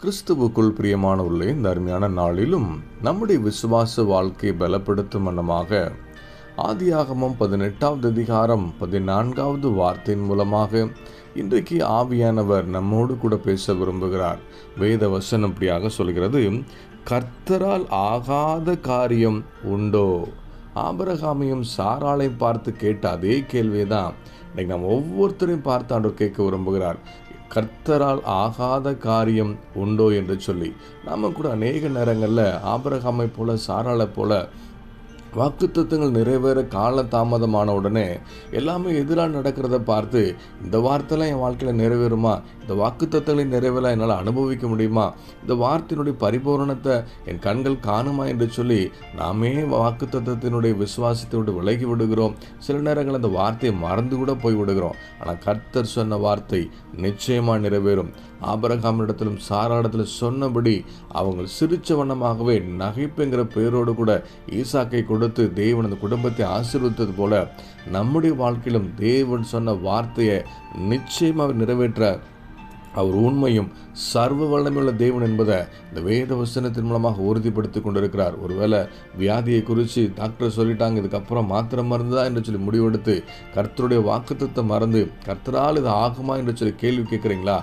கிறிஸ்துவுக்குள் பிரியமானவர்களே, இந்த அருமையான நாளிலும் நம்முடைய விசுவாச வாழ்க்கையை பலப்படுத்தும் வண்ணமாக ஆதியாகமம் 18வது அதிகாரம் 14வது வார்த்தையின் மூலமாக இன்றைக்கு ஆவியானவர் நம்மோடு கூட பேச விரும்புகிறார். வேத வசனம் இப்படியாக சொல்கிறது, கர்த்தரால் ஆகாத காரியம் உண்டோ? ஆபிரகாமையும் சாராளையும் பார்த்து கேட்ட அதே கேள்வியை தான் இன்னைக்கு நம்ம ஒவ்வொருத்தரையும் பார்த்து ஆண்டவர் கேட்க விரும்புகிறார். கர்த்தரால் ஆகாத காரியம் உண்டோ என்று சொல்லி நாம் கூட அநேக நேரங்களில் ஆபிரகாமை போல சாராளை போல வாக்குத்தத்தங்கள் நிறைவேற கால தாமதமான உடனே எல்லாமே எதிராக நடக்கிறத பார்த்து இந்த வார்த்தைலாம் என் வாழ்க்கையில் நிறைவேறுமா, இந்த வாக்குத்தத்தங்களை நிறைவேற என்னால் அனுபவிக்க முடியுமா, இந்த வார்த்தையினுடைய பரிபூரணத்தை என் கண்கள் காணுமா என்று சொல்லி நாமே வாக்குத்தத்தத்தினுடைய விசுவாசத்தோடு விலகி விடுகிறோம். சில நேரங்கள் அந்த வார்த்தையை மறந்து கூட போய் விடுகிறோம். ஆனால் கர்த்தர் சொன்ன வார்த்தை நிச்சயமாக நிறைவேறும். ஆபிரகாமிடத்திலும் சாராளிடத்திலும் சொன்னபடி அவங்க சிரிச்ச வண்ணமாகவே நகைப்புங்கிற பெயரோடு கூட ஈசாக்கை கொடுத்து தேவன் அந்த குடும்பத்தை ஆசீர்வதித்தது போல நம்முடைய வாழ்க்கையிலும் தேவன் சொன்ன வார்த்தையை நிச்சயமாக நிறைவேற்ற அவர் உண்மையும் சர்வ வல்லமையுள்ள தேவன் என்பதை இந்த வேத வசனத்தின் மூலமாக உறுதிப்படுத்தி கொண்டிருக்கிறார். ஒருவேளை வியாதியை குறித்து டாக்டர் சொல்லிட்டாங்க, இதுக்கப்புறம் மாத்திரை மருந்துதா என்று சொல்லி முடிவெடுத்து கர்த்தருடைய வாக்குத்தத்தை மறந்து கர்த்தரால் இது ஆகுமா என்று சொல்லி கேள்வி கேட்குறீங்களா?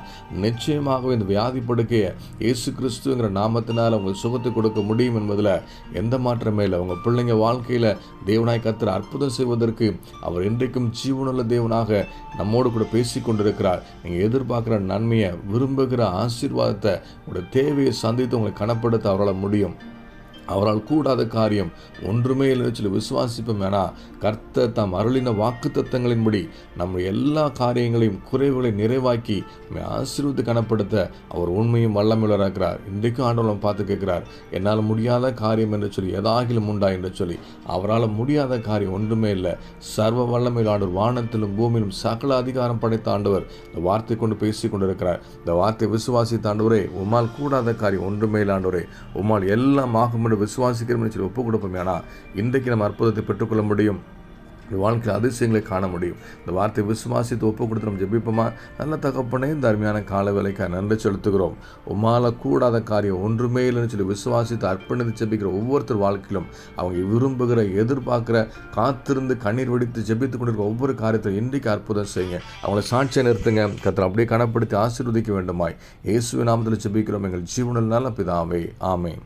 நிச்சயமாகவே இந்த வியாதி படுக்கையை இயேசு கிறிஸ்துங்கிற நாமத்தினால் அவங்க சுகத்தை கொடுக்க முடியும் என்பதில் எந்த மாற்றமே இல்லை. அவங்க பிள்ளைங்க வாழ்க்கையில் தேவனாய் கர்த்தர் அற்புதம் செய்வதற்கு அவர் இன்றைக்கும் ஜீவனுள்ள தேவனாக நம்மோடு கூட பேசி கொண்டிருக்கிறார். நீங்கள் எதிர்பார்க்குற நன்மையை, விரும்புகிற ஆசீர்வாதத்தை, உங்களுடைய தேவையை சந்தித்து உங்களை கனப்படுத்த அவரால் முடியும். அவரால் கூடாத காரியம் ஒன்றுமே இல்லை சொல்லி விசுவாசிப்போம். ஏன்னா கர்த்தர் தாம் அருளின வாக்குத்தத்தங்களின்படி நம்ம எல்லா காரியங்களையும் குறைவுகளை நிறைவாக்கி ஆசீர்வதித்து கனப்படுத்த அவர் உண்மையும் வல்லமையுள்ளவராக இருக்கிறார். இன்றைக்கும் ஆண்டவரை பார்த்து கேட்கிறார், என்னால் முடியாத காரியம் என்று சொல்லி எதாகிலும் உண்டா என்று சொல்லி. அவரால் முடியாத காரியம் ஒன்றுமே இல்லை. சர்வ வல்லமையில் ஆண்டவர் வானத்திலும் பூமியிலும் சகல அதிகாரம் படைத்த ஆண்டவர் இந்த வார்த்தை கொண்டு பேசி கொண்டிருக்கிறார். இந்த வார்த்தை விசுவாசித்த ஆண்டவரே, உம்மால் கூடாத காரியம் ஒன்றுமே இல்லை ஆண்டவரே, உம்மால் எல்லாம் ஆகும் விசுவாசிக்கிறோம் சொல்லி ஒப்பு கொடுப்போம். ஏன்னா இன்றைக்கு நம்ம அற்புதத்தை பெற்றுக்கொள்ள முடியும், வாழ்க்கையில் அதிசயங்களை காண முடியும். இந்த வார்த்தை விசுவாசித்து ஒப்பு கொடுத்து நம்ம ஜெபிப்போமா? நல்ல தகப்பனே, இந்த அருமையான கால வேலைக்காக நன்றி செலுத்துகிறோம். உம்மால கூடாத காரியம் ஒன்றுமே இல்லைன்னு சொல்லி விசுவாசித்து அர்ப்பணித்து ஜெபிக்கிற ஒவ்வொருத்தர் வாழ்க்கையிலும் அவங்க விரும்புகிற, எதிர்பார்க்கிற, காத்திருந்து கண்ணீர் வெடித்து ஜெபித்து கொண்டிருக்கிற ஒவ்வொரு காரியத்தையும் இன்றைக்கு அற்புதம் செய்யுங்க. அவங்களை சாட்சியை நிறுத்துங்க. கர்த்தர் அப்படியே கனப்படுத்தி ஆசீர்வதிக்க வேண்டுமாய் இயேசுவின் நாமத்தில் ஜெபிக்கிறோம் எங்கள் ஜீவனில் நல்ல பிதாவே, ஆமென்.